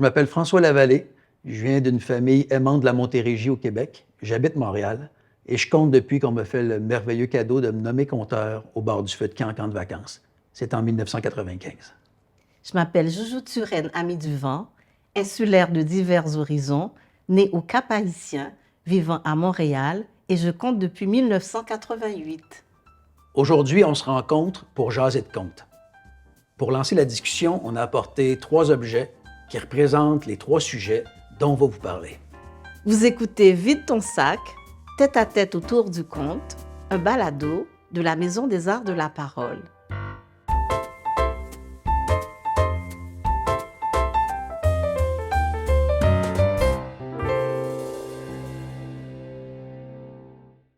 Je m'appelle François Lavallée. Je viens d'une famille aimante de la Montérégie au Québec. J'habite Montréal et je compte depuis qu'on me fait le merveilleux cadeau de me nommer conteur au bord du feu de camp en camp de vacances. C'est en 1995. Je m'appelle Joujou Turenne, amie du vent, insulaire de divers horizons, née au Cap-Haïtien, vivant à Montréal et je compte depuis 1988. Aujourd'hui, on se rencontre pour jaser de contes. Pour lancer la discussion, on a apporté 3 objets qui représentent les 3 sujets dont on va vous parler. Vous écoutez Vide ton sac, tête à tête autour du conte, un balado de la Maison des Arts de la Parole.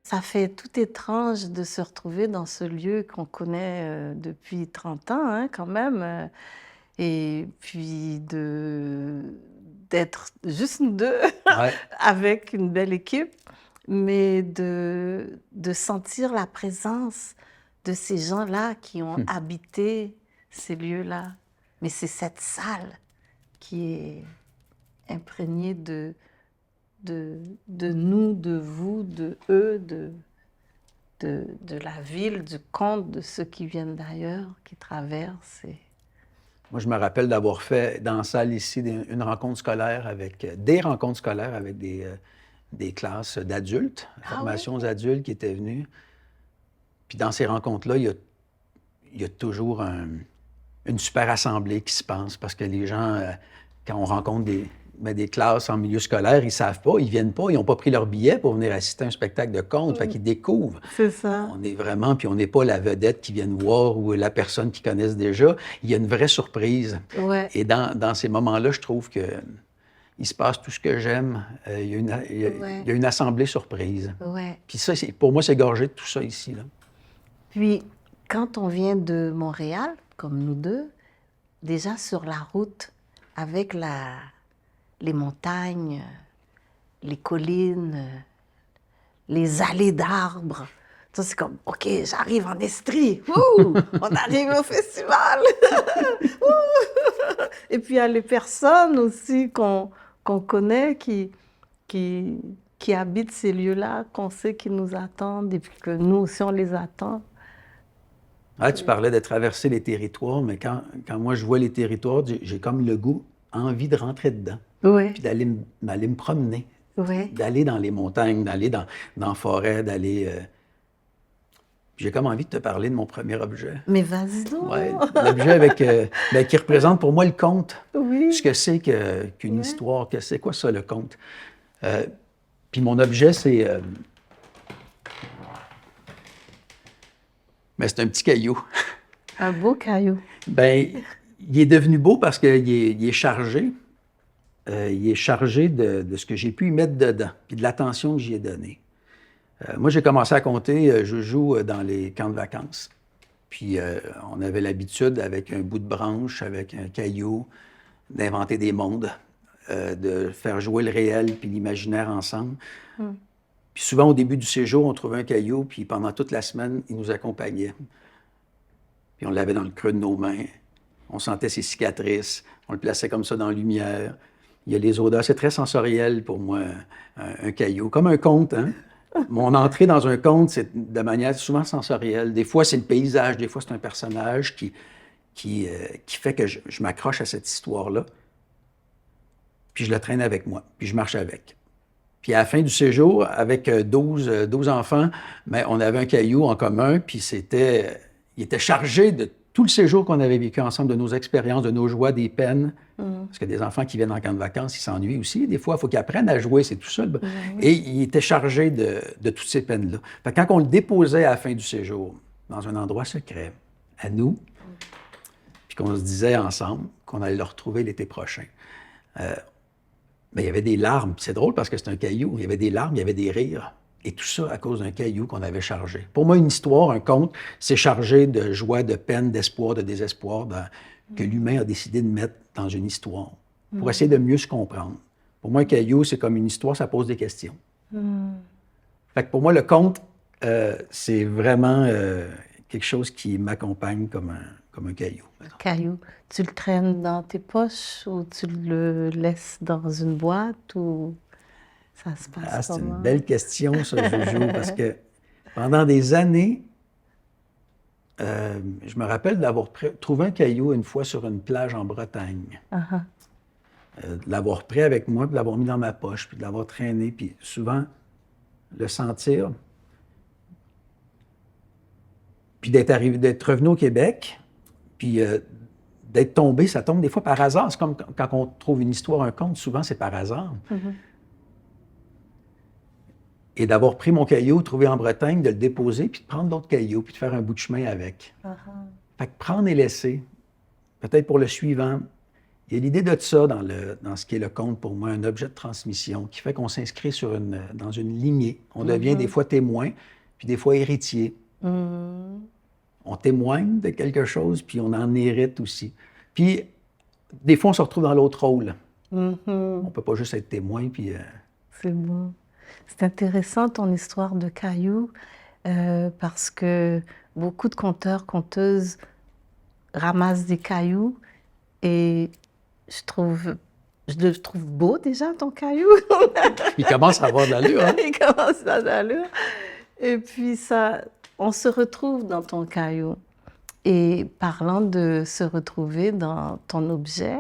Ça fait tout étrange de se retrouver dans ce lieu qu'on connaît depuis 30 ans, hein, quand même. Et puis d'être juste nous deux, Ouais. avec une belle équipe, mais de sentir la présence de ces gens-là qui ont habité ces lieux-là. Mais c'est cette salle qui est imprégnée de nous, de vous, de eux, de la ville, du conte, de ceux qui viennent d'ailleurs, qui traversent. Moi, je me rappelle d'avoir fait dans la salle ici une rencontre scolaire avec des rencontres scolaires avec des classes d'adultes, formations aux adultes qui étaient venus. Puis dans ces rencontres-là, il y a toujours une super assemblée qui se passe parce que les gens, quand on rencontre des classes en milieu scolaire, ils savent pas, ils viennent pas, ils n'ont pas pris leur billet pour venir assister à un spectacle de contes, fait qu'ils découvrent. C'est ça. On est vraiment, puis on n'est pas la vedette qui vient voir ou la personne qu'ils connaissent déjà. Il y a une vraie surprise. Ouais. Et dans ces moments-là, je trouve que il se passe tout ce que j'aime. Il y a une assemblée surprise. Ouais. Puis ça, pour moi, c'est gorgé de tout ça ici, là. Puis, quand on vient de Montréal, comme nous deux, déjà sur la route, avec les montagnes, les collines, les allées d'arbres. Ça, c'est comme, OK, j'arrive en Estrie. Ouh, on arrive au festival. Et puis, il y a les personnes aussi qu'on connaît qui habitent ces lieux-là, qu'on sait qu'ils nous attendent et puis que nous aussi, on les attend. Ah, tu parlais de traverser les territoires, mais quand moi je vois les territoires, j'ai comme le goût, envie de rentrer dedans. Oui. Puis d'aller me promener. Oui. D'aller dans les montagnes, d'aller dans la forêt, d'aller... J'ai comme envie de te parler de mon premier objet. Mais vas-y donc! Ouais, l'objet qui représente pour moi le conte. Oui. Ce que c'est qu'une histoire, que c'est quoi ça, le conte? Puis mon objet, c'est... mais c'est un petit caillou. Un beau caillou. Bien, il est devenu beau parce qu'il est chargé. Il est chargé de ce que j'ai pu y mettre dedans, puis de l'attention que j'y ai donnée. Moi, j'ai commencé à compter, je joue dans les camps de vacances. Puis on avait l'habitude, avec un bout de branche, avec un caillou, d'inventer des mondes, de faire jouer le réel puis l'imaginaire ensemble. Puis souvent, au début du séjour, on trouvait un caillou, puis pendant toute la semaine, il nous accompagnait. Puis on l'avait dans le creux de nos mains. On sentait ses cicatrices. On le plaçait comme ça dans la lumière. Il y a les odeurs. C'est très sensoriel pour moi, un caillou. Comme un conte, hein? Mon entrée dans un conte, c'est de manière souvent sensorielle. Des fois, c'est le paysage. Des fois, c'est un personnage qui fait que je m'accroche à cette histoire-là. Puis je le traîne avec moi. Puis je marche avec. Puis à la fin du séjour, avec 12 enfants, bien, on avait un caillou en commun, puis il était chargé de tout le séjour qu'on avait vécu ensemble, de nos expériences, de nos joies, des peines. Parce que des enfants qui viennent en camp de vacances, ils s'ennuient aussi. Des fois, il faut qu'ils apprennent à jouer, c'est tout ça. Et il était chargé de toutes ces peines-là. Fait que quand on le déposait à la fin du séjour, dans un endroit secret, à nous, puis qu'on se disait ensemble qu'on allait le retrouver l'été prochain, mais il y avait des larmes. C'est drôle parce que c'est un caillou. Il y avait des larmes, il y avait des rires. Et tout ça à cause d'un caillou qu'on avait chargé. Pour moi, une histoire, un conte, c'est chargé de joie, de peine, d'espoir, de désespoir que l'humain a décidé de mettre dans une histoire pour essayer de mieux se comprendre. Pour moi, un caillou, c'est comme une histoire, ça pose des questions. Fait que pour moi, le conte, c'est vraiment quelque chose qui m'accompagne comme un caillou. Mettons. Caillou, tu le traînes dans tes poches ou tu le laisses dans une boîte ou ça se passe C'est une comment? belle question, ça, Joujou, parce que pendant des années, je me rappelle d'avoir trouvé un caillou une fois sur une plage en Bretagne. Uh-huh. De l'avoir pris avec moi, puis de l'avoir mis dans ma poche, puis de l'avoir traîné, puis souvent le sentir. Puis d'être revenu au Québec, puis d'être tombé, ça tombe des fois par hasard. C'est comme quand on trouve une histoire, un conte, souvent c'est par hasard. Mm-hmm. Et d'avoir pris mon caillou, trouvé en Bretagne, de le déposer, puis de prendre d'autres cailloux, puis de faire un bout de chemin avec. Uh-huh. Fait que prendre et laisser, peut-être pour le suivant. Il y a l'idée de ça dans ce qui est le conte pour moi, un objet de transmission qui fait qu'on s'inscrit dans une lignée. On devient des fois témoin, puis des fois héritier. Mm-hmm. On témoigne de quelque chose, puis on en hérite aussi. Puis, des fois, on se retrouve dans l'autre rôle. Mm-hmm. On ne peut pas juste être témoin, puis... C'est beau. C'est intéressant ton histoire de caillou, parce que beaucoup de conteurs, conteuses ramassent des cailloux et je le trouve beau déjà, ton caillou. Il commence à avoir de l'allure, hein? Il commence à avoir de l'allure. Et puis on se retrouve dans ton caillou. Et parlant de se retrouver dans ton objet,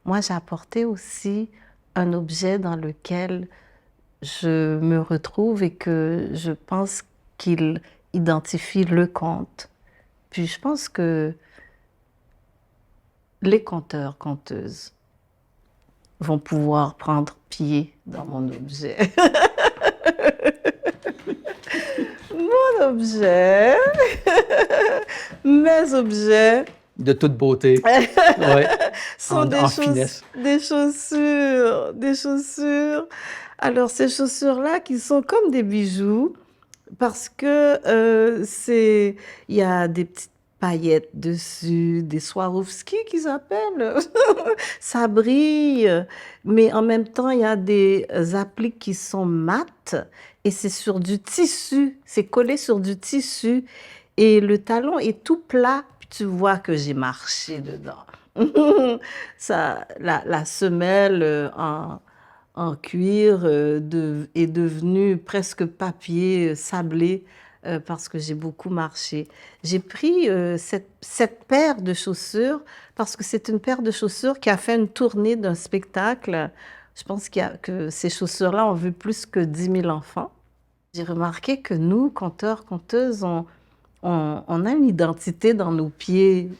moi j'ai apporté aussi un objet dans lequel je me retrouve et que je pense qu'il identifie le conte. Puis je pense que les conteurs, conteuses vont pouvoir prendre pied dans mon objet. Mon objet, mes objets. De toute beauté. Ouais. Sont finesse. Des chaussures. Alors, ces chaussures-là qui sont comme des bijoux parce que il y a des petites paillettes dessus, des Swarovski qu'ils appellent. Ça brille, mais en même temps, il y a des appliques qui sont mates et c'est sur du tissu, c'est collé sur du tissu et le talon est tout plat, puis tu vois que j'ai marché dedans. La semelle en cuir est devenue presque papier sablé parce que j'ai beaucoup marché. J'ai pris cette paire de chaussures parce que c'est une paire de chaussures qui a fait une tournée d'un spectacle. Je pense que ces chaussures-là ont vu plus que 10 000 enfants. J'ai remarqué que nous, conteurs, conteuses, on a une identité dans nos pieds.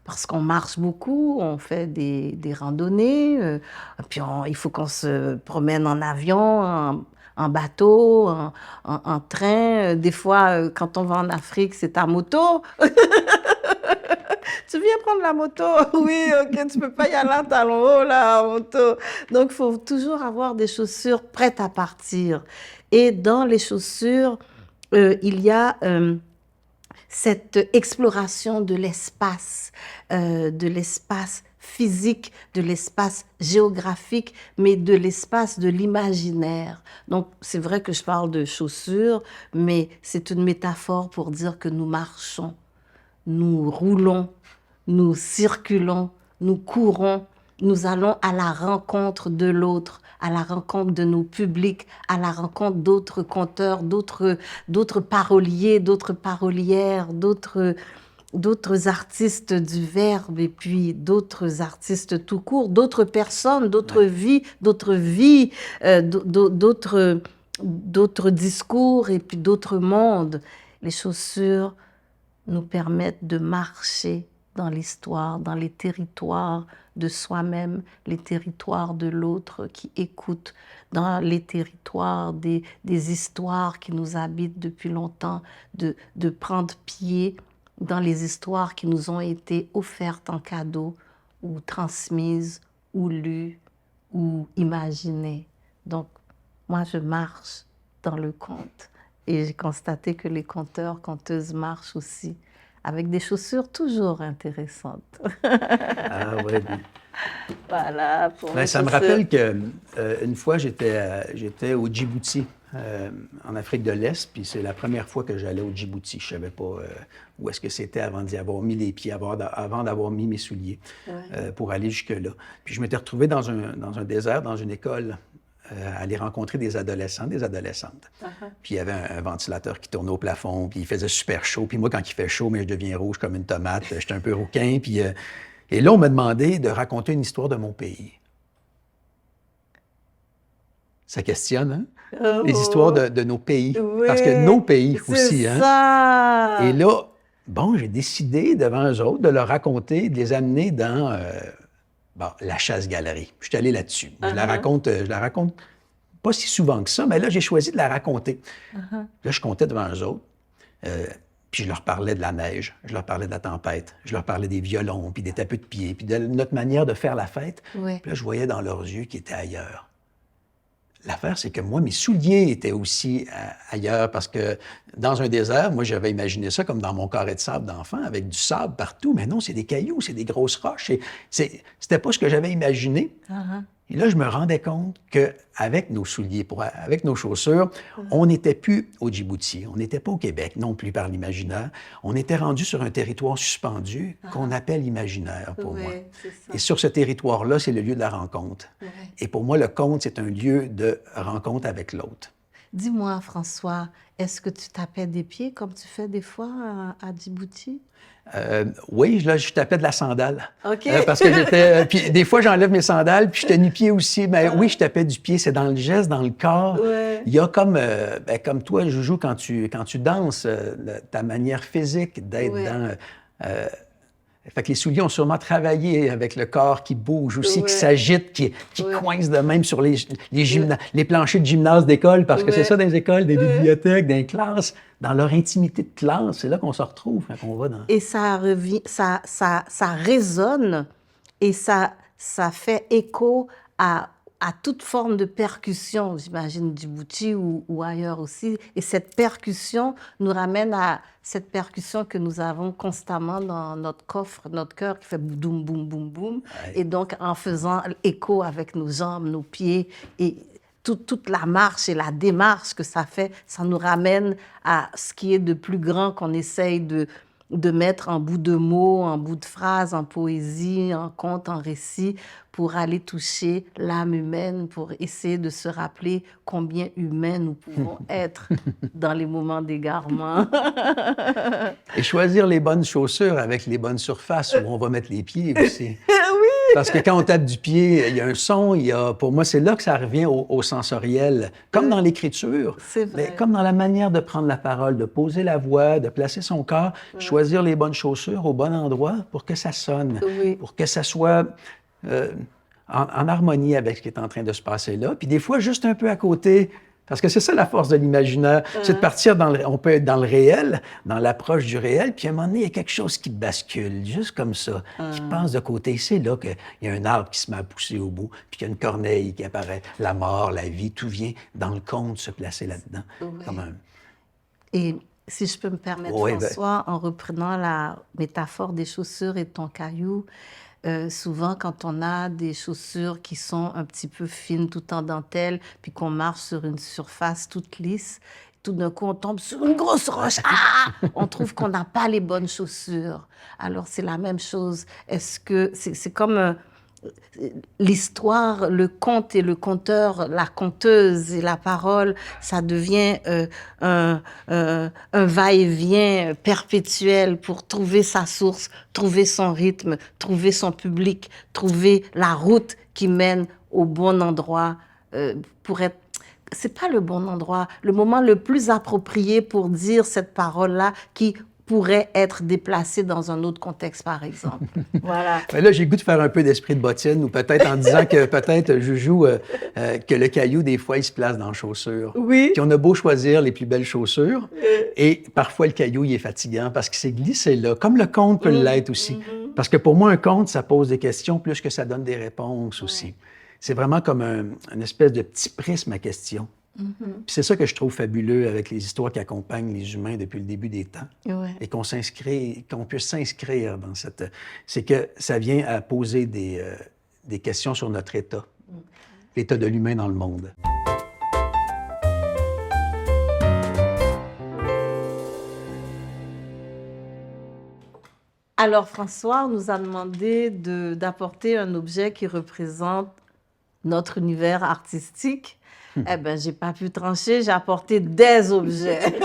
Parce qu'on marche beaucoup, on fait des randonnées, puis il faut qu'on se promène en avion, en bateau, en train. Des fois, quand on va en Afrique, c'est à moto. Tu viens prendre la moto? Oui, ok, tu peux pas y aller en talons hauts, là, en moto. Donc, il faut toujours avoir des chaussures prêtes à partir. Et dans les chaussures, il y a cette exploration de l'espace physique, de l'espace géographique, mais de l'espace de l'imaginaire. Donc, c'est vrai que je parle de chaussures, mais c'est une métaphore pour dire que nous marchons, nous roulons, nous circulons, nous courons, nous allons à la rencontre de l'autre, à la rencontre de nos publics, à la rencontre d'autres conteurs, d'autres paroliers, d'autres parolières, d'autres artistes du verbe et puis d'autres artistes tout court, d'autres personnes, d'autres vies, d'autres discours et puis d'autres mondes. Les chaussures nous permettent de marcher dans l'histoire, dans les territoires de soi-même, les territoires de l'autre qui écoute, dans les territoires des histoires qui nous habitent depuis longtemps, de prendre pied dans les histoires qui nous ont été offertes en cadeau ou transmises ou lues ou imaginées. Donc, moi, je marche dans le conte et j'ai constaté que les conteurs, conteuses marchent aussi avec des chaussures toujours intéressantes. Ah oui. Voilà. Pour ça me rappelle qu'une fois, j'étais au Djibouti en Afrique de l'Est, puis c'est la première fois que j'allais au Djibouti. Je ne savais pas où est-ce que c'était avant d'y avoir mis les pieds, avant d'avoir mis mes souliers pour aller jusque-là. Puis je m'étais retrouvé dans un désert, dans une école, à aller rencontrer des adolescents, des adolescentes. Puis il y avait un ventilateur qui tournait au plafond, puis il faisait super chaud. Puis moi, quand il fait chaud, mais je deviens rouge comme une tomate, j'étais un peu rouquin. Puis, et là, on m'a demandé de raconter une histoire de mon pays. Ça questionne, hein? Oh. Les histoires de nos pays. Oui, parce que nos pays aussi, hein? Ça. Et là, bon, j'ai décidé devant eux autres de leur raconter, de les amener dans la chasse-galerie. Je suis allé là-dessus. Je la raconte pas si souvent que ça, mais là, j'ai choisi de la raconter. Là, je comptais devant eux autres. Puis je leur parlais de la neige, je leur parlais de la tempête, je leur parlais des violons, puis des tapis de pied, puis de notre manière de faire la fête. Oui. Puis là, je voyais dans leurs yeux qu'ils étaient ailleurs. L'affaire, c'est que moi, mes souliers étaient aussi ailleurs parce que dans un désert, moi, j'avais imaginé ça comme dans mon carré de sable d'enfant, avec du sable partout. Mais non, c'est des cailloux, c'est des grosses roches. C'était pas ce que j'avais imaginé. Et là, je me rendais compte qu'avec nos souliers, avec nos chaussures, on n'était plus au Djibouti, on n'était pas au Québec non plus par l'imaginaire. On était rendu sur un territoire suspendu qu'on appelle imaginaire pour moi. C'est ça. Et sur ce territoire-là, c'est le lieu de la rencontre. Et pour moi, le conte, c'est un lieu de rencontre avec l'autre. Dis-moi, François, est-ce que tu tapais des pieds comme tu fais des fois à Djibouti? Oui, là, je tapais de la sandale. OK. Parce que j'étais... puis des fois, j'enlève mes sandales, puis j'étais nu-pied aussi. Mais oui, je tapais du pied. C'est dans le geste, dans le corps. Ouais. Il y a comme toi, Joujou, quand tu danses, ta manière physique d'être dans... fait que les souliers ont sûrement travaillé avec le corps qui bouge aussi, qui s'agite, qui coince de même sur les planchers de gymnase d'école, parce que c'est ça dans les écoles, des bibliothèques, dans les classes, dans leur intimité de classe, c'est là qu'on se retrouve quand on va dans... Et ça résonne et ça fait écho à toute forme de percussion, j'imagine, Djibouti ou ailleurs aussi. Et cette percussion nous ramène à cette percussion que nous avons constamment dans notre coffre, notre cœur, qui fait boum, boum, boum, boum. Ouais. Et donc, en faisant écho avec nos jambes, nos pieds, et toute la marche et la démarche que ça fait, ça nous ramène à ce qui est de plus grand qu'on essaye de mettre en bout de mots, en bout de phrases, en poésie, en conte, en récit, pour aller toucher l'âme humaine, pour essayer de se rappeler combien humains nous pouvons être dans les moments d'égarement. Et choisir les bonnes chaussures avec les bonnes surfaces où on va mettre les pieds aussi. Oui! Parce que quand on tape du pied, il y a un son, pour moi, c'est là que ça revient au sensoriel, comme dans l'écriture, mais comme dans la manière de prendre la parole, de poser la voix, de placer son corps, choisir les bonnes chaussures au bon endroit pour que ça sonne, pour que ça soit en harmonie avec ce qui est en train de se passer là. Puis des fois, juste un peu à côté, parce que c'est ça la force de l'imaginaire, c'est de partir on peut être dans le réel, dans l'approche du réel, puis à un moment donné, il y a quelque chose qui bascule, juste comme ça, qui passe de côté. C'est là qu'il y a un arbre qui se met à pousser au bout, puis qu'il y a une corneille qui apparaît. La mort, la vie, tout vient dans le conte se placer là-dedans. Comme un... Et si je peux me permettre, François, en reprenant la métaphore des chaussures et de ton caillou, souvent, quand on a des chaussures qui sont un petit peu fines, tout en dentelle, puis qu'on marche sur une surface toute lisse, tout d'un coup, on tombe sur une grosse roche. Ah! On trouve qu'on n'a pas les bonnes chaussures. Alors, c'est la même chose. Est-ce que c'est comme l'histoire, le conte et le conteur, la conteuse et la parole, ça devient un va-et-vient perpétuel pour trouver sa source, trouver son rythme, trouver son public, trouver la route qui mène au bon endroit pour être... C'est pas le bon endroit, le moment le plus approprié pour dire cette parole-là qui pourrait être déplacée dans un autre contexte, par exemple. Voilà. Mais là, j'ai le goût de faire un peu d'esprit de bottine, ou peut-être en disant que peut-être, Joujou, que le caillou, des fois, il se place dans la chaussure. Oui. Puis on a beau choisir les plus belles chaussures, et parfois, le caillou, il est fatigant parce qu'il s'est glissé là, comme le conte peut l'être aussi. Parce que pour moi, un conte, ça pose des questions plus que ça donne des réponses aussi. C'est vraiment comme une espèce de petit prisme à questions. Puis c'est ça que je trouve fabuleux avec les histoires qui accompagnent les humains depuis le début des temps. Et qu'on puisse s'inscrire dans cette... C'est que ça vient à poser des questions sur notre état, l'état de l'humain dans le monde. Alors, François nous a demandé d'apporter un objet qui représente notre univers artistique. Eh bien, je n'ai pas pu trancher, j'ai apporté des objets.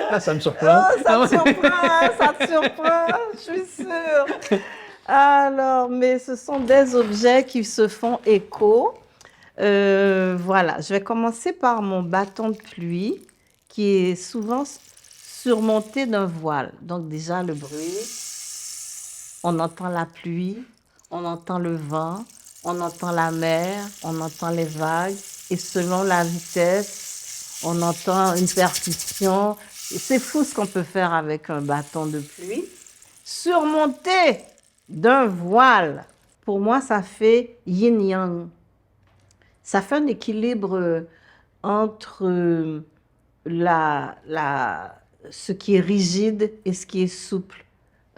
Ah, ça me surprend. Oh, ça te surprend, ça te surprend, je suis sûre. Alors, mais ce sont des objets qui se font écho. Voilà, je vais commencer par mon bâton de pluie qui est souvent surmonté d'un voile. Donc déjà le bruit, on entend la pluie, on entend le vent, on entend la mer, on entend les vagues et selon la vitesse, on entend une percussion. C'est fou ce qu'on peut faire avec un bâton de pluie. Surmonté d'un voile, pour moi, ça fait yin-yang. Ça fait un équilibre entre ce qui est rigide et ce qui est souple.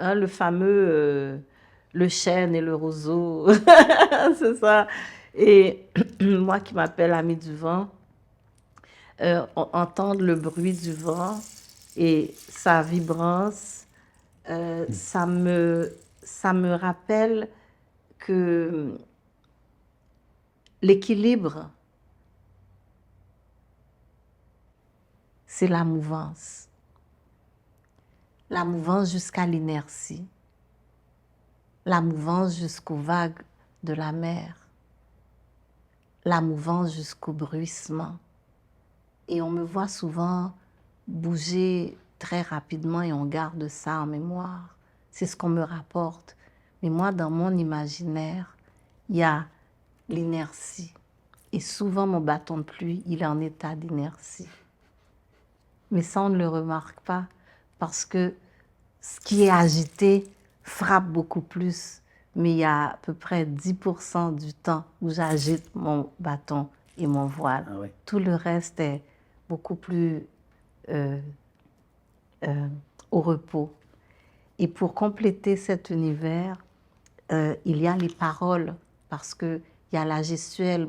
Hein, le fameux le chêne et le roseau, c'est ça. Et moi qui m'appelle Amie du vent, entendre le bruit du vent et sa vibrance, ça me rappelle que l'équilibre, c'est la mouvance. La mouvance jusqu'à l'inertie. La mouvance jusqu'aux vagues de la mer. La mouvance jusqu'au bruissement. Et on me voit souvent bouger très rapidement et on garde ça en mémoire. C'est ce qu'on me rapporte. Mais moi, dans mon imaginaire, il y a l'inertie. Et souvent, mon bâton de pluie, il est en état d'inertie. Mais ça, on ne le remarque pas parce que ce qui est agité frappe beaucoup plus. Mais il y a à peu près 10% du temps où j'agite mon bâton et mon voile. Ah oui. Tout le reste est beaucoup plus au repos. Et pour compléter cet univers, il y a les paroles, parce qu'il y a la gestuelle.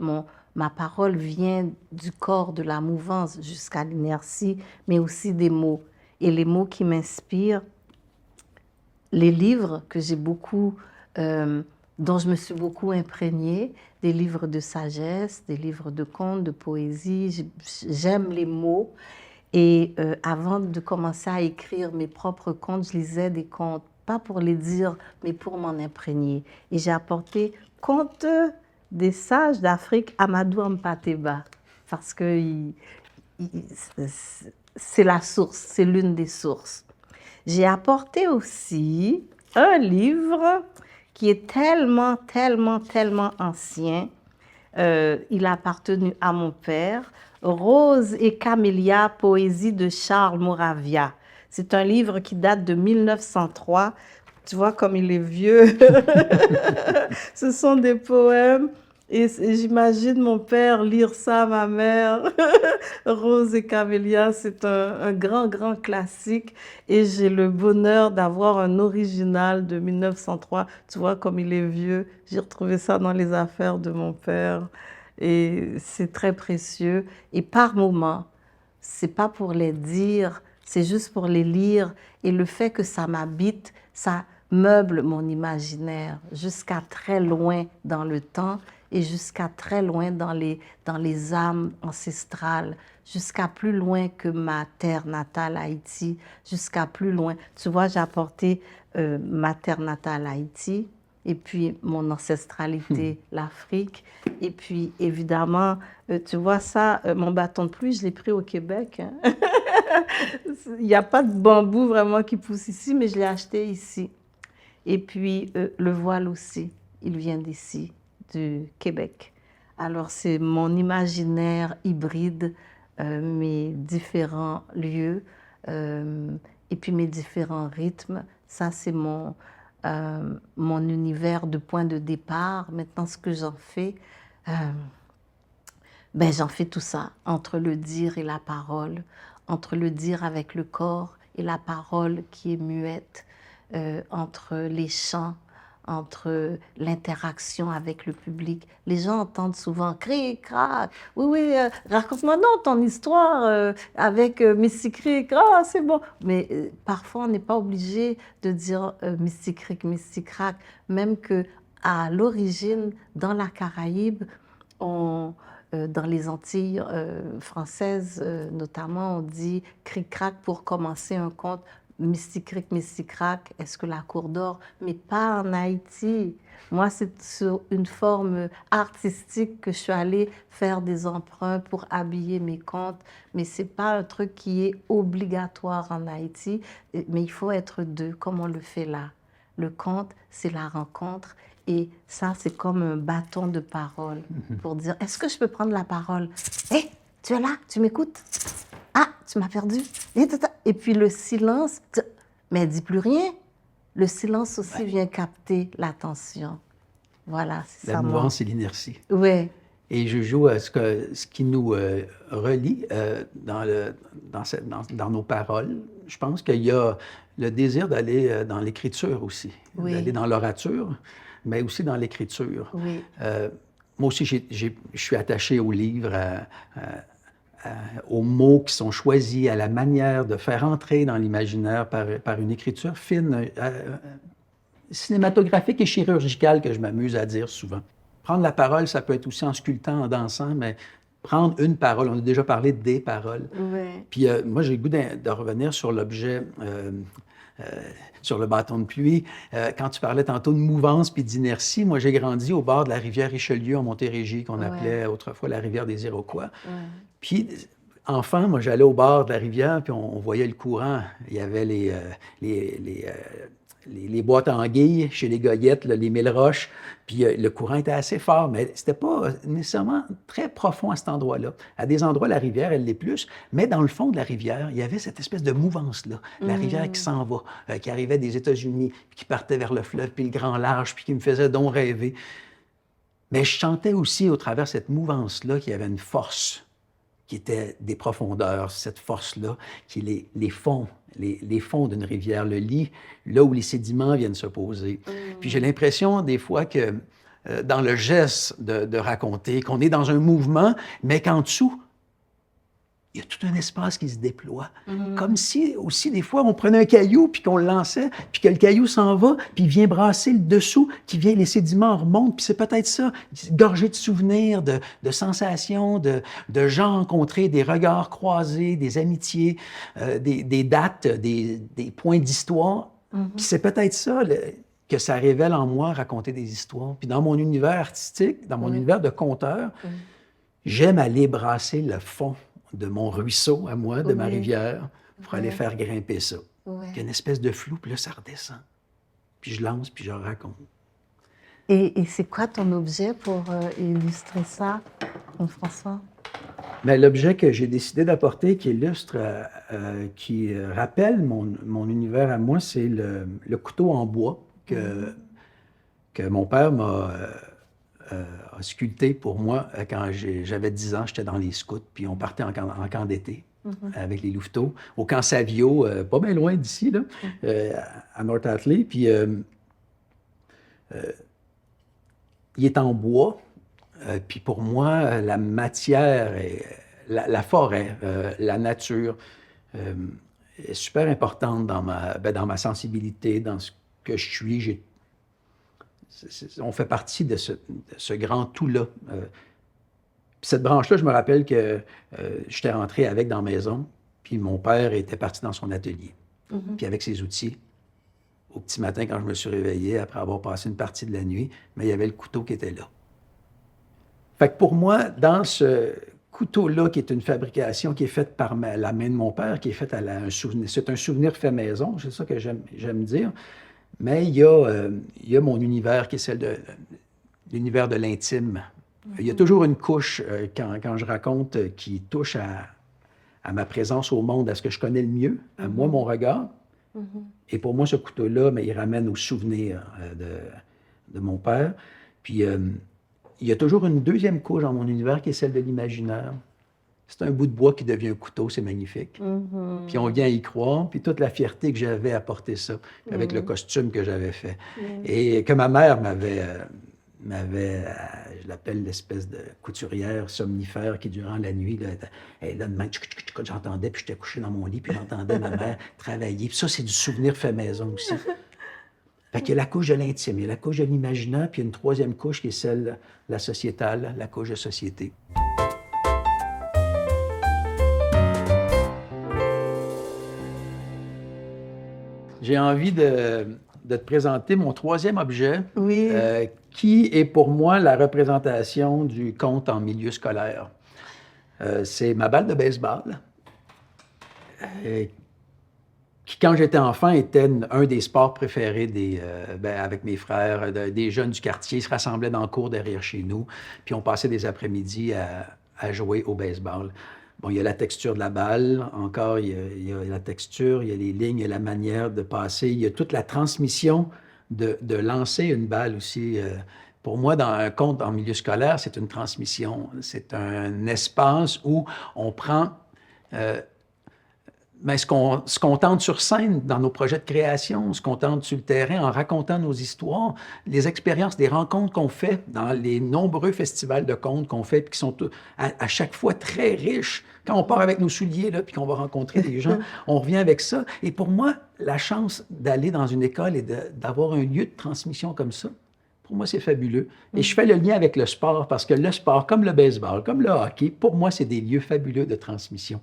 Ma parole vient du corps, de la mouvance jusqu'à l'inertie, mais aussi des mots. Et les mots qui m'inspirent, les livres que j'ai beaucoup, dont je me suis beaucoup imprégnée, des livres de sagesse, des livres de contes, de poésie. J'aime les mots. Et avant de commencer à écrire mes propres contes, je lisais des contes, pas pour les dire, mais pour m'en imprégner. Et j'ai apporté Contes des sages d'Afrique, Amadou Mpateba, parce que c'est la source, c'est l'une des sources. J'ai apporté aussi un livre qui est tellement, tellement, tellement ancien. Il a appartenu à mon père, Rose et Camélia, poésie de Charles Moravia. C'est un livre qui date de 1903. Tu vois comme il est vieux. Ce sont des poèmes. Et j'imagine mon père lire ça à ma mère. Rose et Camélia, c'est un grand, grand classique. Et j'ai le bonheur d'avoir un original de 1903. Tu vois comme il est vieux. J'ai retrouvé ça dans les affaires de mon père. Et c'est très précieux. Et par moments, c'est pas pour les dire, c'est juste pour les lire. Et le fait que ça m'habite, ça meuble mon imaginaire jusqu'à très loin dans le temps et jusqu'à très loin dans les âmes ancestrales, jusqu'à plus loin que ma terre natale, Haïti, jusqu'à plus loin. Tu vois, j'ai apporté ma terre natale, Haïti, et puis mon ancestralité, l'Afrique. Et puis, évidemment, tu vois ça, mon bâton de pluie, je l'ai pris au Québec. Hein. Il n'y a pas de bambou vraiment qui pousse ici, mais je l'ai acheté ici. Et puis, le voile aussi, il vient d'ici, du Québec. Alors, c'est mon imaginaire hybride, mes différents lieux, et puis mes différents rythmes. Ça, c'est mon univers de point de départ. Maintenant, ce que j'en fais, j'en fais tout ça, entre le dire et la parole, entre le dire avec le corps et la parole qui est muette, entre les chants, entre l'interaction avec le public. Les gens entendent souvent cric, crac. Oui, oui, raconte-moi non ton histoire avec Missy Cric. Ah, c'est bon. Mais parfois, on n'est pas obligé de dire Missy Cric, Missy Crac. Même que à l'origine, dans la Caraïbe, dans les Antilles françaises notamment, on dit cric-crac pour commencer un conte. Missy Cric, Missy Crac, est-ce que la cour dort? Mais pas en Haïti. Moi, c'est sur une forme artistique que je suis allée faire des emprunts pour habiller mes contes. Mais ce n'est pas un truc qui est obligatoire en Haïti. Mais il faut être deux, comme on le fait là. Le conte, c'est la rencontre. Et ça, c'est comme un bâton de parole pour dire, est-ce que je peux prendre la parole? Hé, tu es là, tu m'écoutes? Ah, tu m'as perdu. Et puis le silence, mais elle dit plus rien. Le silence aussi vient capter l'attention. Voilà, c'est ça. La mouvance et l'inertie. Oui. Et je joue à ce qui nous relie dans nos paroles. Je pense qu'il y a le désir d'aller dans l'écriture aussi, d'aller dans l'orature, mais aussi dans l'écriture. Oui. Moi aussi, je suis attaché au livre, aux mots qui sont choisis, à la manière de faire entrer dans l'imaginaire par une écriture fine, cinématographique et chirurgicale que je m'amuse à dire souvent. Prendre la parole, ça peut être aussi en sculptant, en dansant, mais prendre une parole, on a déjà parlé des paroles. Oui. Puis moi, j'ai le goût de revenir sur l'objet, sur le bâton de pluie. Quand tu parlais tantôt de mouvance puis d'inertie, moi, j'ai grandi au bord de la rivière Richelieu en Montérégie, qu'on appelait autrefois la rivière des Iroquois. Puis, enfant, moi, j'allais au bord de la rivière, puis on voyait le courant. Il y avait les boîtes à anguilles chez les Goyettes, là, les mille roches, puis le courant était assez fort, mais c'était pas nécessairement très profond à cet endroit-là. À des endroits, la rivière, elle l'est plus, mais dans le fond de la rivière, il y avait cette espèce de mouvance-là. La rivière qui s'en va, qui arrivait des États-Unis, puis qui partait vers le fleuve, puis le grand large, puis qui me faisait donc rêver. Mais je sentais aussi, au travers de cette mouvance-là, qu'il y avait une force qui était des profondeurs, cette force-là, qui est les fonds, les fonds d'une rivière, le lit, là où les sédiments viennent se poser. Puis j'ai l'impression des fois que dans le geste de raconter, qu'on est dans un mouvement, mais qu'en dessous, il y a tout un espace qui se déploie. Comme si, aussi, des fois, on prenait un caillou, puis qu'on le lançait, puis que le caillou s'en va, puis il vient brasser le dessous, les sédiments remontent, puis c'est peut-être ça, gorgé de souvenirs, de sensations, de gens rencontrés, des regards croisés, des amitiés, des dates, des points d'histoire. Puis c'est peut-être ça que ça révèle en moi, raconter des histoires. Puis dans mon univers artistique, dans mon univers de conteur, j'aime aller brasser le fond de mon ruisseau à moi, de ma rivière, pour aller faire grimper ça. Il y a une espèce de flou, puis là, ça redescend. Puis je lance, puis je raconte. Et c'est quoi ton objet pour illustrer ça, François? Bien, l'objet que j'ai décidé d'apporter, qui illustre, qui rappelle mon univers à moi, c'est le couteau en bois que mon père m'a a sculpté pour moi quand j'avais 10 ans. J'étais dans les scouts, puis on partait en camp d'été avec les louveteaux, au camp Savio, pas bien loin d'ici, là, à North Atlee. Puis il est en bois. Puis pour moi, la matière, la forêt, la nature est super importante dans ma sensibilité, dans ce que je suis. On fait partie de ce grand tout-là. Puis cette branche-là, je me rappelle que j'étais rentré avec dans la maison, puis mon père était parti dans son atelier. Puis avec ses outils, au petit matin, quand je me suis réveillé, après avoir passé une partie de la nuit, mais il y avait le couteau qui était là. Fait que pour moi, dans ce couteau-là, qui est une fabrication qui est faite par la main de mon père, qui est faite à un souvenir, c'est un souvenir fait maison, c'est ça que j'aime dire. Mais il y a mon univers qui est celle de l'univers de l'intime. Il y a toujours une couche, quand je raconte, qui touche à ma présence au monde, à ce que je connais le mieux, à moi, mon regard. Et pour moi, ce couteau-là, mais il ramène au souvenir de mon père. Puis il y a toujours une deuxième couche dans mon univers qui est celle de l'imaginaire. c'est un bout de bois qui devient un couteau, c'est magnifique. Puis on vient y croire, puis toute la fierté que j'avais à porter ça, puis avec le costume que j'avais fait. Et que ma mère je l'appelle l'espèce de couturière somnifère qui, durant la nuit, là, elle là, demain, j'entendais, puis j'étais couché dans mon lit, puis j'entendais ma mère travailler. Puis ça, c'est du souvenir fait maison aussi. Fait qu'il y a la couche de l'intime, il y a la couche de l'imaginaire, puis il y a une troisième couche qui est celle, la sociétale, la couche de société. J'ai envie de te présenter mon troisième objet, qui est pour moi la représentation du conte en milieu scolaire. C'est ma balle de baseball, qui, quand j'étais enfant, était un des sports préférés avec mes frères, des jeunes du quartier. Ils se rassemblaient dans le cours derrière chez nous, puis on passait des après-midi à jouer au baseball. Bon, il y a la texture de la balle, encore, il y a la texture, il y a les lignes, il y a la manière de passer, il y a toute la transmission de lancer une balle aussi. Pour moi, dans un conte en milieu scolaire, c'est une transmission. C'est un espace où on prend ce qu'on tente sur scène dans nos projets de création, ce qu'on tente sur le terrain en racontant nos histoires, les expériences, les rencontres qu'on fait dans les nombreux festivals de contes qu'on fait, puis qui sont à chaque fois très riches. Quand on part avec nos souliers, là, puis qu'on va rencontrer des gens, on revient avec ça. Et pour moi, la chance d'aller dans une école et d'avoir un lieu de transmission comme ça, pour moi, c'est fabuleux. Et je fais le lien avec le sport, parce que le sport, comme le baseball, comme le hockey, pour moi, c'est des lieux fabuleux de transmission.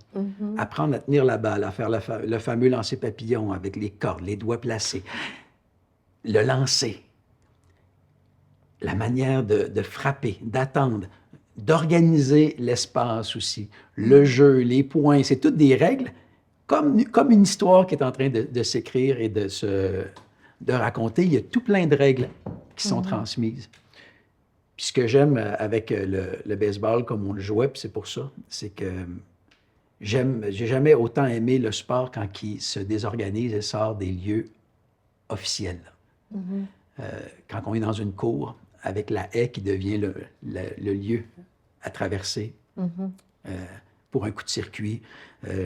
Apprendre à tenir la balle, à faire le fameux lancer papillon avec les cordes, les doigts placés, le lancer, la manière de frapper, d'attendre, d'organiser l'espace aussi, le jeu, les points, c'est toutes des règles, comme une histoire qui est en train de s'écrire et de raconter. Il y a tout plein de règles qui sont transmises. Puis ce que j'aime avec le baseball, comme on le jouait, puis c'est pour ça, c'est que j'ai jamais autant aimé le sport quand il se désorganise et sort des lieux officiels. Quand on est dans une cour, avec la haie qui devient le lieu à traverser pour un coup de circuit,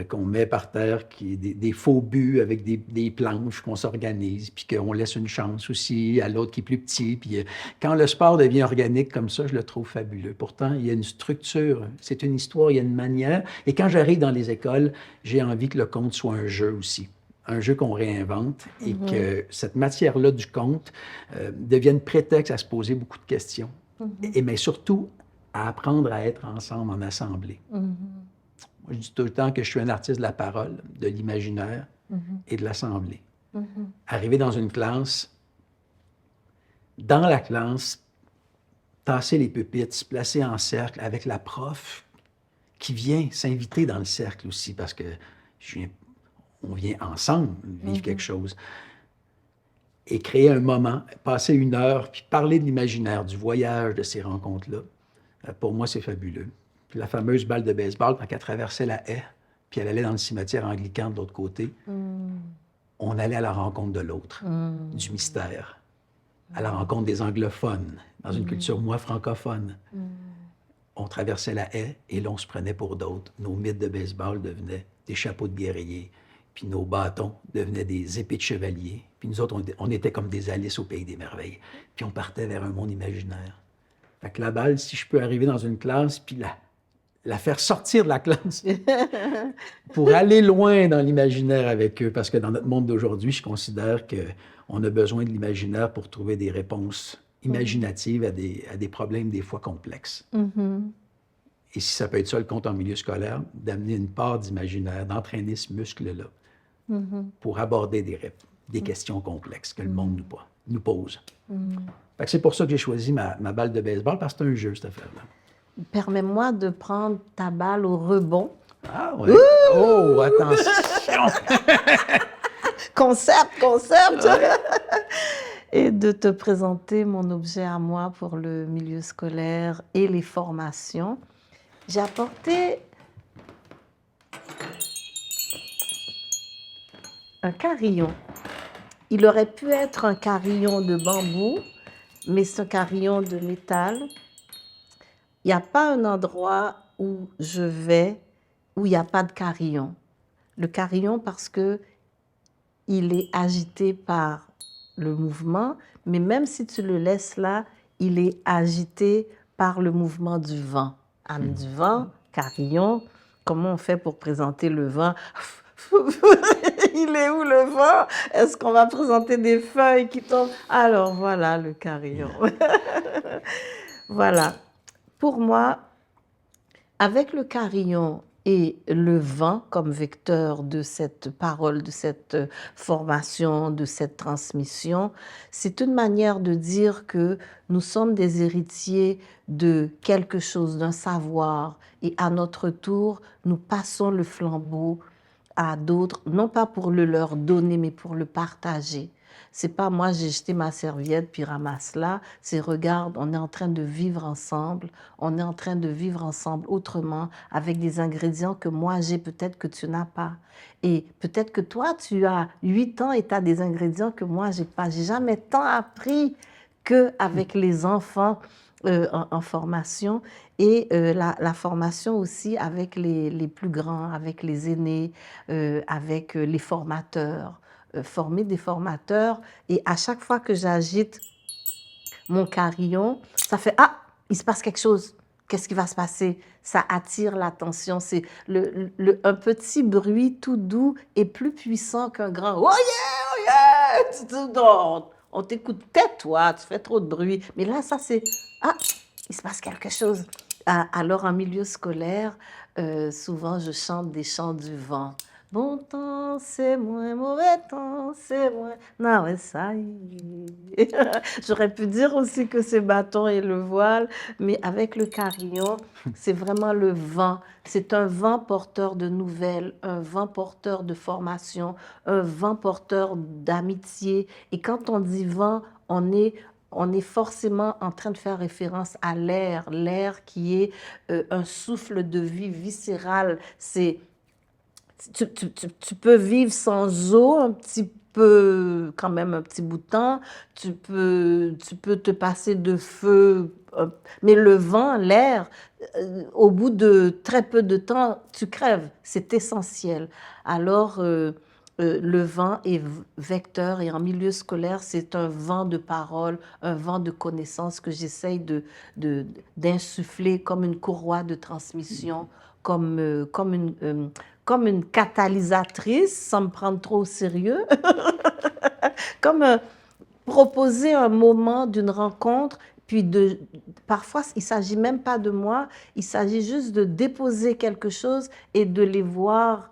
qu'on met par terre, des faux buts avec des planches qu'on s'organise, puis qu'on laisse une chance aussi à l'autre qui est plus petit. Puis quand le sport devient organique comme ça, je le trouve fabuleux. Pourtant, il y a une structure, c'est une histoire, il y a une manière. Et quand j'arrive dans les écoles, j'ai envie que le conte soit un jeu aussi. Un jeu qu'on réinvente et que cette matière-là du conte devienne prétexte à se poser beaucoup de questions. Mais surtout, à apprendre à être ensemble en assemblée. Moi, je dis tout le temps que je suis un artiste de la parole, de l'imaginaire et de l'assemblée. Arriver dans une classe, dans la classe, tasser les pupitres, se placer en cercle avec la prof qui vient s'inviter dans le cercle aussi, parce que on vient ensemble vivre quelque chose. Et créer un moment, passer une heure, puis parler de l'imaginaire, du voyage, de ces rencontres-là. Pour moi, c'est fabuleux. Puis la fameuse balle de baseball, quand elle traversait la haie, puis elle allait dans le cimetière anglican de l'autre côté, on allait à la rencontre de l'autre, du mystère, à la rencontre des anglophones, dans une culture, moi, francophone. On traversait la haie et là, on se prenait pour d'autres. Nos mythes de baseball devenaient des chapeaux de guerriers, puis nos bâtons devenaient des épées de chevaliers. Puis nous autres, on était comme des Alice au pays des merveilles. Puis on partait vers un monde imaginaire. Fait que la balle, si je peux arriver dans une classe, puis la faire sortir de la classe pour aller loin dans l'imaginaire avec eux. Parce que dans notre monde d'aujourd'hui, je considère qu'on a besoin de l'imaginaire pour trouver des réponses imaginatives à des problèmes des fois complexes. Et si ça peut être ça, le conte en milieu scolaire, d'amener une part d'imaginaire, d'entraîner ce muscle-là pour aborder des questions complexes que le monde nous pose. Fait que c'est pour ça que j'ai choisi ma balle de baseball, parce que c'est un jeu, cette affaire-là. Permets-moi de prendre ta balle au rebond. Ah oui. Oh, attention! Concept! Ouais. Et de te présenter mon objet à moi pour le milieu scolaire et les formations. J'ai apporté un carillon. Il aurait pu être un carillon de bambou, mais c'est un carillon de métal. Il n'y a pas un endroit où je vais où il n'y a pas de carillon. Le carillon parce que il est agité par le mouvement, mais même si tu le laisses là, il est agité par le mouvement du vent. Âme du vent, carillon, comment on fait pour présenter le vent? Il est où le vent? Est-ce qu'on va présenter des feuilles qui tombent? Alors voilà le carillon. Voilà. Pour moi, avec le carillon et le vent comme vecteur de cette parole, de cette formation, de cette transmission, c'est une manière de dire que nous sommes des héritiers de quelque chose, d'un savoir, et à notre tour, nous passons le flambeau à d'autres, non pas pour le leur donner, mais pour le partager. C'est pas moi j'ai jeté ma serviette puis ramasse-la, c'est regarde, on est en train de vivre ensemble, on est en train de vivre ensemble autrement avec des ingrédients que moi j'ai peut-être que tu n'as pas. Et peut-être que toi tu as 8 ans et tu as des ingrédients que moi j'ai pas. J'ai jamais tant appris qu'avec les enfants en formation et la formation aussi avec les plus grands, avec les aînés, avec les formateurs. Former des formateurs et à chaque fois que j'agite mon carillon, ça fait « Ah, il se passe quelque chose. Qu'est-ce qui va se passer ?» Ça attire l'attention. C'est un petit bruit tout doux et plus puissant qu'un grand « Oh yeah, oh yeah! » On t'écoute, tais-toi, tu fais trop de bruit. Mais là, ça c'est « Ah, il se passe quelque chose. » Alors en milieu scolaire, souvent je chante des chants du vent. Bon temps, c'est moins mauvais temps, c'est moins... Non, mais ça y est. J'aurais pu dire aussi que c'est bâton et le voile, mais avec le carillon, c'est vraiment le vent. C'est un vent porteur de nouvelles, un vent porteur de formation, un vent porteur d'amitié. Et quand on dit vent, on est forcément en train de faire référence à l'air, l'air qui est un souffle de vie viscérale. Tu peux vivre sans eau un petit peu, quand même un petit bout de temps. Tu peux te passer de feu. Mais le vent, l'air, au bout de très peu de temps, tu crèves. C'est essentiel. Alors, le vent est vecteur et en milieu scolaire, c'est un vent de parole, un vent de connaissances que j'essaye d'insuffler comme une courroie de transmission, comme une catalysatrice, sans me prendre trop au sérieux, comme proposer un moment d'une rencontre, puis parfois, il ne s'agit même pas de moi, il s'agit juste de déposer quelque chose et de les voir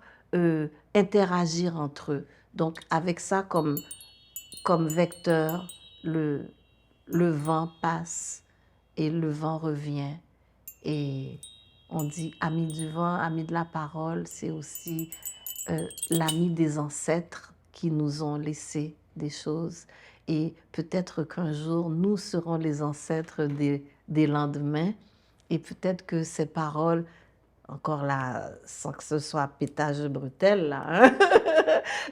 interagir entre eux. Donc, avec ça comme vecteur, le vent passe et le vent revient. Et on dit ami du vent, ami de la parole, c'est aussi l'ami des ancêtres qui nous ont laissé des choses. Et peut-être qu'un jour, nous serons les ancêtres des lendemains. Et peut-être que ces paroles, encore là, sans que ce soit pétage de bretelles, là,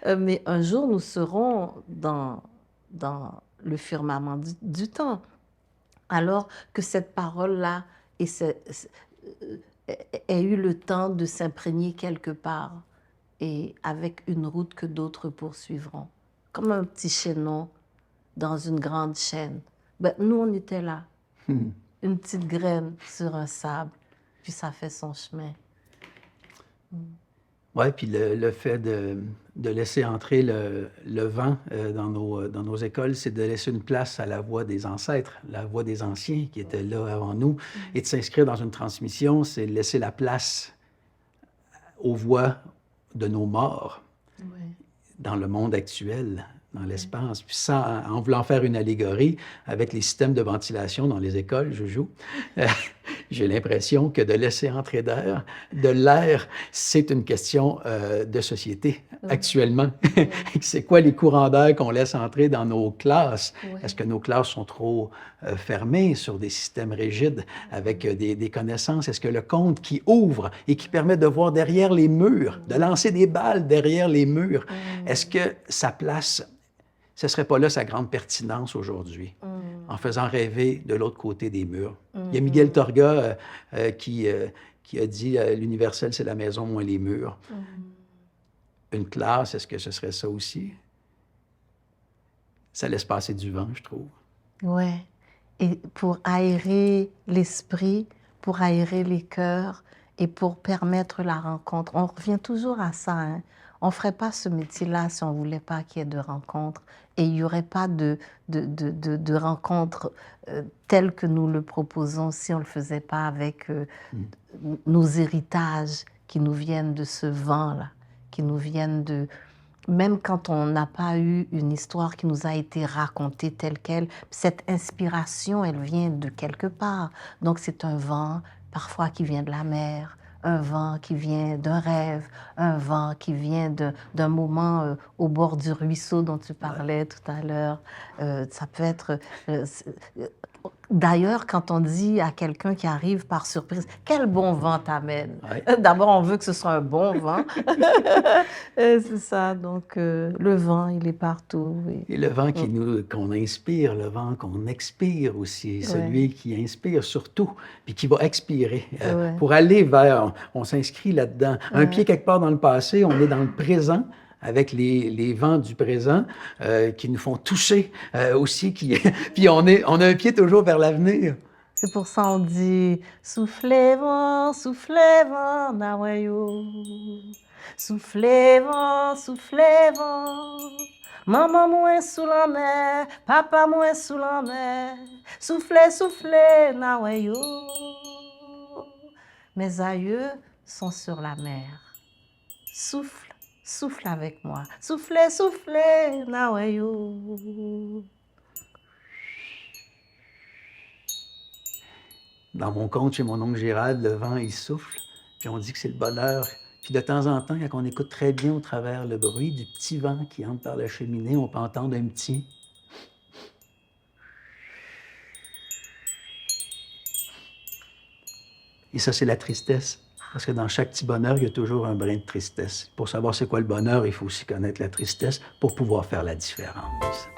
hein, mais un jour, nous serons dans le firmament du temps. Alors que cette parole-là ait eu le temps de s'imprégner quelque part et avec une route que d'autres poursuivront. Comme un petit chaînon dans une grande chaîne. Ben, nous, on était là. Une petite graine sur un sable, puis ça fait son chemin. Oui, puis le fait de laisser entrer le vent dans nos écoles, c'est de laisser une place à la voix des ancêtres, la voix des anciens qui étaient là avant nous. Et de s'inscrire dans une transmission, c'est laisser la place aux voix de nos morts dans le monde actuel, dans l'espace. Puis ça, en voulant faire une allégorie avec les systèmes de ventilation dans les écoles, Joujou, j'ai l'impression que de laisser entrer de l'air, c'est une question de société actuellement. C'est quoi les courants d'air qu'on laisse entrer dans nos classes? Est-ce que nos classes sont trop fermées sur des systèmes rigides avec des connaissances? Est-ce que le conte qui ouvre et qui permet de voir derrière les murs, de lancer des balles derrière les murs, est-ce que sa place... ce ne serait pas là sa grande pertinence aujourd'hui, en faisant rêver de l'autre côté des murs. Il y a Miguel Torga qui qui a dit l'universel, c'est la maison moins les murs. Une classe, est-ce que ce serait ça aussi? Ça laisse passer du vent, je trouve. Ouais. Et pour aérer l'esprit, pour aérer les cœurs et pour permettre la rencontre. On revient toujours à ça. Hein? On ne ferait pas ce métier-là si on ne voulait pas qu'il y ait de rencontres. Et il n'y aurait pas de rencontres telles que nous le proposons si on ne le faisait pas avec nos héritages qui nous viennent de ce vent-là, qui nous viennent de... Même quand on n'a pas eu une histoire qui nous a été racontée telle qu'elle, cette inspiration, elle vient de quelque part. Donc c'est un vent, parfois qui vient de la mer, un vent qui vient d'un rêve, un vent qui vient d'un moment au bord du ruisseau dont tu parlais tout à l'heure. Ça peut être... D'ailleurs, quand on dit à quelqu'un qui arrive par surprise, « Quel bon vent t'amène ?» D'abord, on veut que ce soit un bon vent. C'est ça, donc le vent, il est partout. Et le vent qu'on inspire, le vent qu'on expire aussi, celui qui inspire surtout, puis qui va expirer. Pour aller vers, on s'inscrit là-dedans. Un pied quelque part dans le passé, on est dans le présent, avec les vents du présent qui nous font toucher aussi. Puis on a un pied toujours vers l'avenir. C'est pour ça on dit « Soufflez vent, nawayo. Soufflez vent. Maman moi sous la mer, papa moi sous la mer. Soufflez, nawayo. » Mes aïeux sont sur la mer. Souffle avec moi. Soufflez, nawayo. Dans mon conte chez mon oncle Gérald, le vent, il souffle, puis on dit que c'est le bonheur. Puis de temps en temps, quand on écoute très bien au travers le bruit du petit vent qui entre par la cheminée, on peut entendre un petit... Et ça, c'est la tristesse. Parce que dans chaque petit bonheur, il y a toujours un brin de tristesse. Pour savoir c'est quoi le bonheur, il faut aussi connaître la tristesse pour pouvoir faire la différence.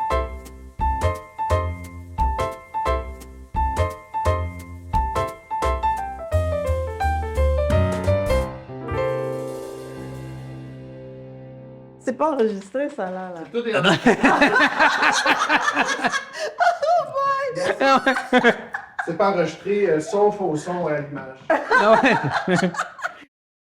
C'est pas enregistré, ça, là. Tout est enregistré. C'est pas enregistré, sauf au son et à l'image.